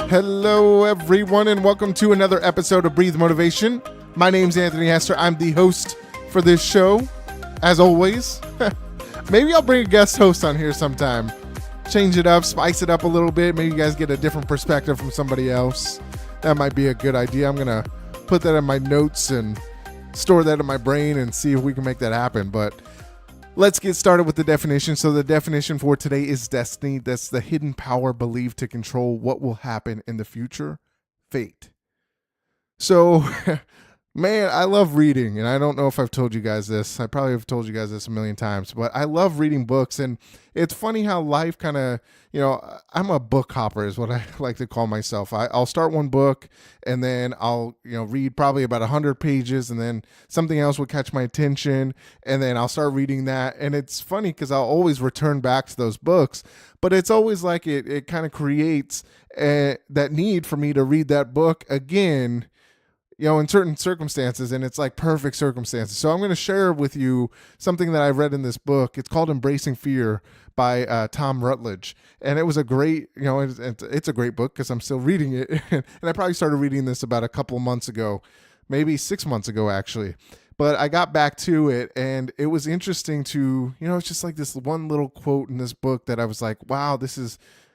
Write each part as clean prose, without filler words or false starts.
Hello, everyone, and welcome to another episode of Breathe Motivation. My name's Anthony Hester. I'm the host for this show, as always. Maybe I'll bring a guest host on here sometime. Change it up, spice it up a little bit. Maybe you guys get a different perspective from somebody else. That might be a good idea. I'm going to put that in my notes and store that in my brain and see if we can make that happen. But let's get started with the definition. So the definition for today is destiny. That's the hidden power believed to control what will happen in the future. Fate. So, man, I love reading, and I don't know if I've told you guys this. I probably have told you guys this a million times, but I love reading books, and it's funny how life kind of, I'm a book hopper is what I like to call myself. I'll start one book, and then I'll, read probably about 100 pages, and then something else will catch my attention, and then I'll start reading that, and it's funny because I'll always return back to those books, but it's always like it kind of creates that need for me to read that book again, in certain circumstances, and it's like perfect circumstances. So I'm going to share with you something that I read in this book. It's called Embracing Fear by Tom Rutledge. And it was a great, it's a great book because I'm still reading it. And I probably started reading this about a couple months ago, maybe 6 months ago, actually. But I got back to it, and it was interesting to, it's just like this one little quote in this book that I was like, wow,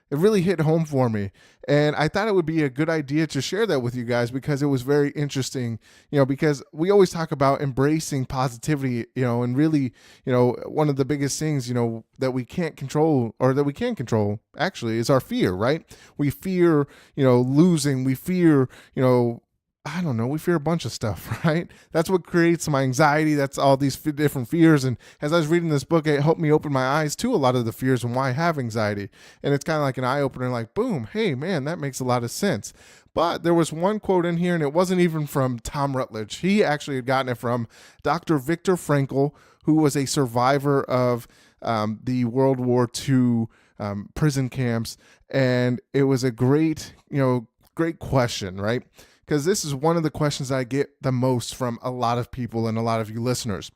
it really hit home for me. And I thought it would be a good idea to share that with you guys because it was very interesting, because we always talk about embracing positivity, and really, one of the biggest things, that we can't control or that we can control actually is our fear, right? We fear, losing, we fear, we fear a bunch of stuff, right? That's what creates my anxiety. That's all these different fears. And as I was reading this book, it helped me open my eyes to a lot of the fears and why I have anxiety. And it's kind of like an eye opener, like, boom, hey, man, that makes a lot of sense. But there was one quote in here, and it wasn't even from Tom Rutledge. He actually had gotten it from Dr. Viktor Frankl, who was a survivor of the World War II prison camps. And it was a great question, right? Because this is one of the questions I get the most from a lot of people and a lot of you listeners.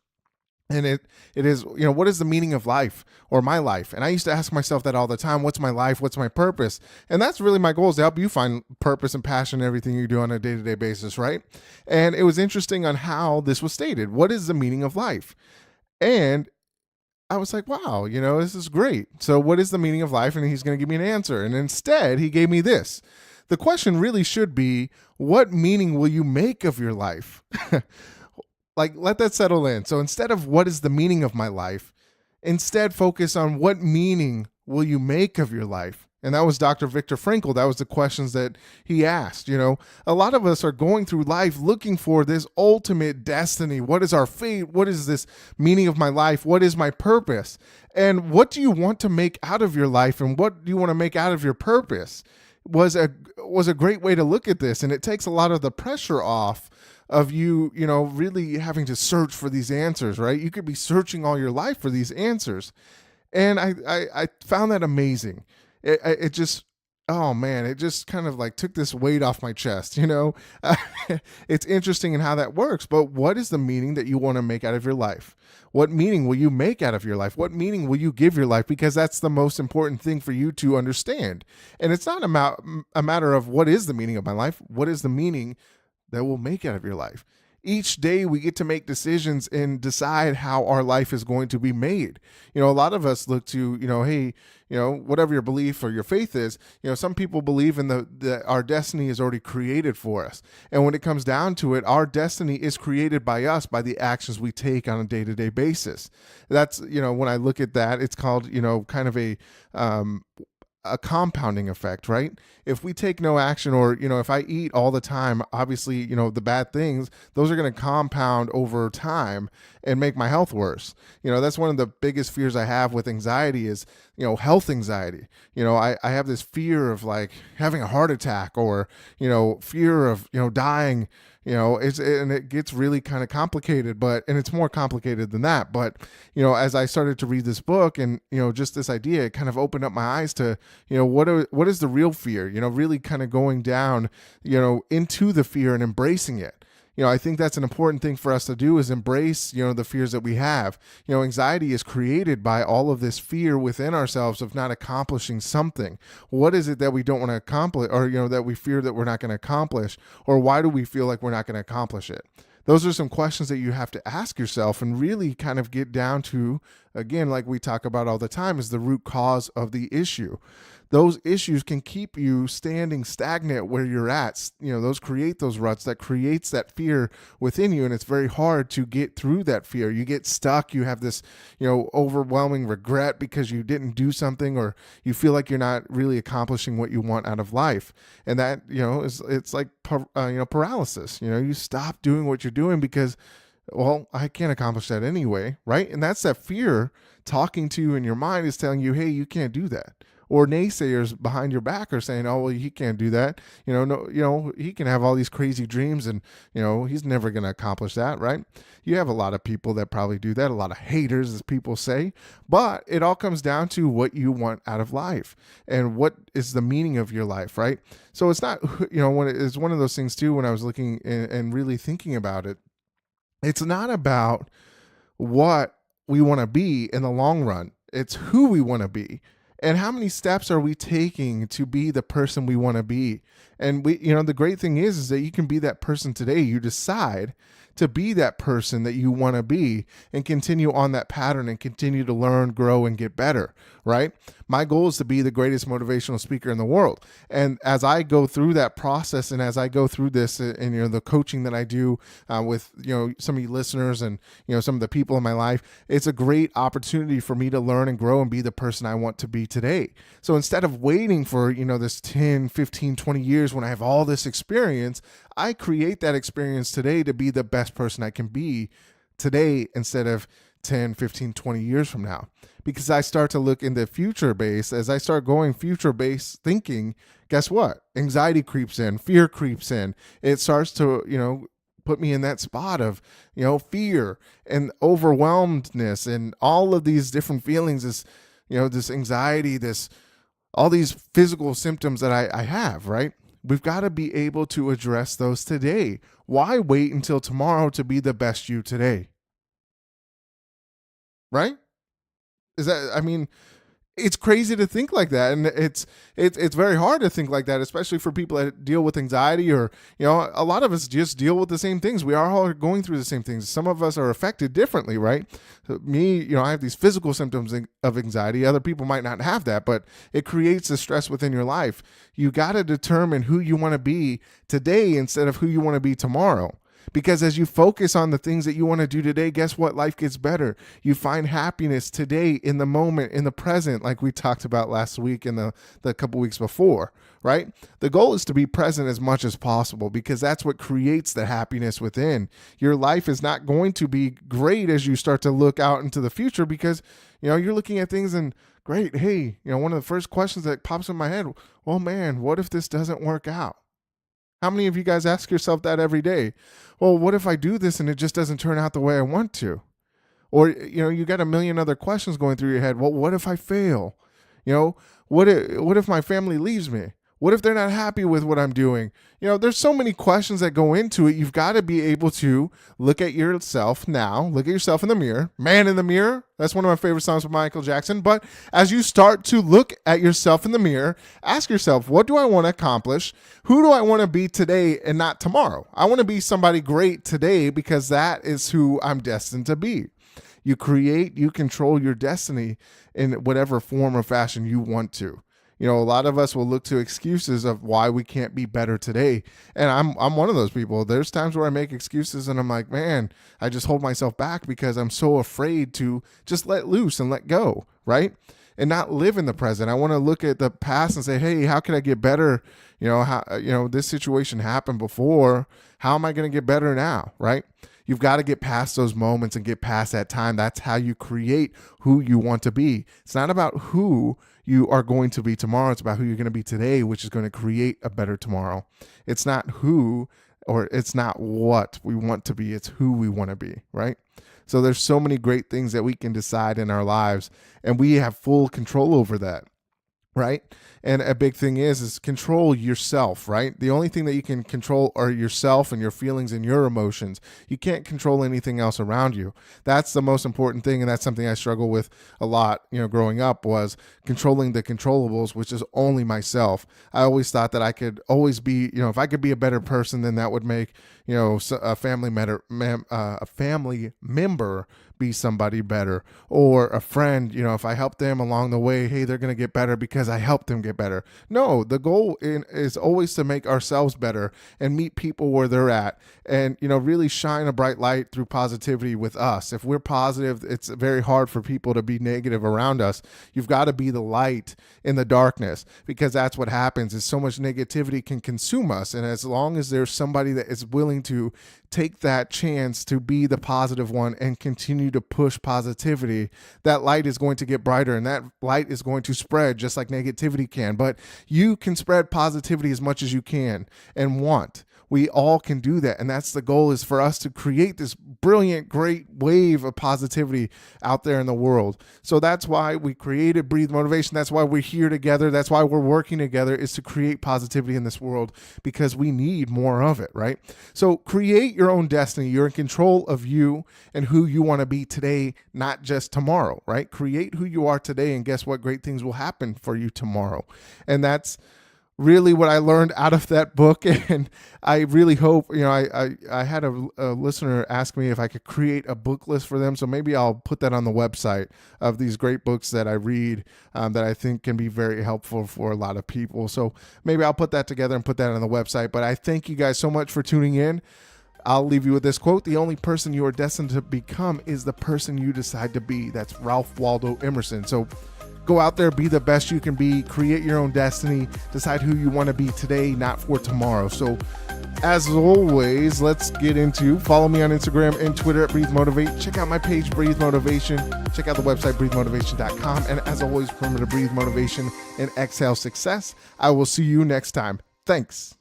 And it is, what is the meaning of life or my life? And I used to ask myself that all the time. What's my life? What's my purpose? And that's really my goal, is to help you find purpose and passion in everything you do on a day-to-day basis, right? And it was interesting on how this was stated. What is the meaning of life? And I was like, wow, this is great. So what is the meaning of life? And he's going to give me an answer. And instead, he gave me this. The question really should be, what meaning will you make of your life? Like, let that settle in. So instead of what is the meaning of my life, instead focus on what meaning will you make of your life? And that was Dr. Viktor Frankl. That was the questions that he asked. A lot of us are going through life looking for this ultimate destiny. What is our fate? What is this meaning of my life? What is my purpose? And what do you want to make out of your life? And what do you want to make out of your purpose? Was a great way to look at this, and it takes a lot of the pressure off of you, really having to search for these answers, right? You could be searching all your life for these answers, and I found that amazing. It just, oh man, it just kind of like took this weight off my chest, It's interesting in how that works, but what is the meaning that you want to make out of your life? What meaning will you make out of your life? What meaning will you give your life? Because that's the most important thing for you to understand. And it's not a matter of what is the meaning of my life? What is the meaning that we'll make out of your life? Each day we get to make decisions and decide how our life is going to be made. A lot of us look to, hey, whatever your belief or your faith is, some people believe in that our destiny is already created for us. And when it comes down to it, our destiny is created by us, by the actions we take on a day-to-day basis. That's, when I look at that, it's called, kind of a compounding effect, right? If we take no action, or, if I eat all the time, obviously, the bad things, those are going to compound over time and make my health worse. That's one of the biggest fears I have with anxiety is, health anxiety. I have this fear of like having a heart attack, or, fear of, dying. And it gets really kind of complicated, and it's more complicated than that. But, as I started to read this book and, just this idea, it kind of opened up my eyes to, what is the real fear, really kind of going down, into the fear and embracing it. I think that's an important thing for us to do, is embrace, the fears that we have. Anxiety is created by all of this fear within ourselves of not accomplishing something. What is it that we don't want to accomplish, or, that we fear that we're not going to accomplish, or why do we feel like we're not going to accomplish it? Those are some questions that you have to ask yourself and really kind of get down to, again, like we talk about all the time, is the root cause of the issue. Those issues can keep you standing stagnant where you're at. Those create those ruts, that creates that fear within you. And it's very hard to get through that fear. You get stuck. You have this, overwhelming regret because you didn't do something, or you feel like you're not really accomplishing what you want out of life. And that, it's like, paralysis. You stop doing what you're doing because, well, I can't accomplish that anyway, right? And that's that fear talking to you in your mind, is telling you, hey, you can't do that. Or naysayers behind your back are saying, oh, well, he can't do that. No, he can have all these crazy dreams and, he's never going to accomplish that, right? You have a lot of people that probably do that, a lot of haters, as people say, but it all comes down to what you want out of life and what is the meaning of your life, right? So it's not, it's one of those things too, when I was looking and really thinking about it, it's not about what we want to be in the long run. It's who we want to be. And how many steps are we taking to be the person we want to be? And the great thing is that you can be that person today. You decide to be that person that you want to be and continue on that pattern and continue to learn, grow, and get better, right? My goal is to be the greatest motivational speaker in the world. And as I go through that process, and as I go through this and, the coaching that I do with, some of you listeners and, some of the people in my life, it's a great opportunity for me to learn and grow and be the person I want to be today. So instead of waiting for, this 10, 15, 20 years when I have all this experience, I create that experience today to be the best person I can be today instead of 10, 15, 20 years from now. Because I start to look in the future base. As I start going future based thinking, guess what? Anxiety creeps in, fear creeps in. It starts to, put me in that spot of, fear and overwhelmedness and all of these different feelings, this anxiety, all these physical symptoms that I have, right? We've got to be able to address those today. Why wait until tomorrow to be the best you today? Right? It's crazy to think like that. And it's very hard to think like that, especially for people that deal with anxiety, or, a lot of us just deal with the same things. We are all going through the same things. Some of us are affected differently, right? Me, I have these physical symptoms of anxiety. Other people might not have that, but it creates the stress within your life. You got to determine who you want to be today instead of who you want to be tomorrow. Because as you focus on the things that you want to do today, guess what? Life gets better. You find happiness today, in the moment, in the present, like we talked about last week and the couple weeks before, right? The goal is to be present as much as possible, because that's what creates the happiness within. Your life is not going to be great as you start to look out into the future, because, you're looking at things and, great, hey, one of the first questions that pops in my head, well, man, what if this doesn't work out? How many of you guys ask yourself that every day? Well, what if I do this and it just doesn't turn out the way I want to? Or, you got a million other questions going through your head. Well, what if I fail? What if my family leaves me? What if they're not happy with what I'm doing? There's so many questions that go into it. You've got to be able to look at yourself now, look at yourself in the mirror, Man in the Mirror. That's one of my favorite songs from Michael Jackson. But as you start to look at yourself in the mirror, ask yourself, what do I want to accomplish? Who do I want to be today and not tomorrow? I want to be somebody great today, because that is who I'm destined to be. You control your destiny in whatever form or fashion you want to. A lot of us will look to excuses of why we can't be better today. And I'm one of those people. There's times where I make excuses and I'm like, man, I just hold myself back because I'm so afraid to just let loose and let go, right? And not live in the present. I want to look at the past and say, hey, how can I get better? This situation happened before. How am I going to get better now, right? You've got to get past those moments and get past that time. That's how you create who you want to be. It's not about who you are going to be tomorrow. It's about who you're going to be today, which is going to create a better tomorrow. It's not who, or it's not what we want to be. It's who we want to be, right? So there's so many great things that we can decide in our lives, and we have full control over that. right? And a big thing is control yourself, right? The only thing that you can control are yourself and your feelings and your emotions. You can't control anything else around you. That's the most important thing, and that's something I struggle with a lot, growing up, was controlling the controllables, which is only myself. I always thought that I could always be, if I could be a better person, then that would make, a family member be somebody better, or a friend, if I help them along the way, hey, they're going to get better because I helped them get better. No, the goal is always to make ourselves better and meet people where they're at, and really shine a bright light through positivity with us. If we're positive, it's very hard for people to be negative around us. You've got to be the light in the darkness, because that's what happens, is so much negativity can consume us. And as long as there's somebody that is willing to take that chance to be the positive one and continue to push positivity, that light is going to get brighter, and that light is going to spread just like negativity can. But you can spread positivity as much as you can and want. We all can do that. And that's the goal, is for us to create this brilliant, great wave of positivity out there in the world. So that's why we created Breathe Motivation. That's why we're here together. That's why we're working together, is to create positivity in this world, because we need more of it, right? So create your own destiny. You're in control of you and who you want to be today, not just tomorrow, right? Create who you are today, and guess what? Great things will happen for you tomorrow. And that's really what I learned out of that book. And I really hope, I had a listener ask me if I could create a book list for them. So maybe I'll put that on the website, of these great books that I read that I think can be very helpful for a lot of people. So maybe I'll put that together and put that on the website. But I thank you guys so much for tuning in. I'll leave you with this quote: the only person you are destined to become is the person you decide to be. That's Ralph Waldo Emerson. So go out there, be the best you can be, create your own destiny, decide who you want to be today, not for tomorrow. So as always, let's get into, follow me on Instagram and Twitter at Breathe Motivate. Check out my page, Breathe Motivation. Check out the website, breathemotivation.com. And as always, remember to breathe motivation and exhale success. I will see you next time. Thanks.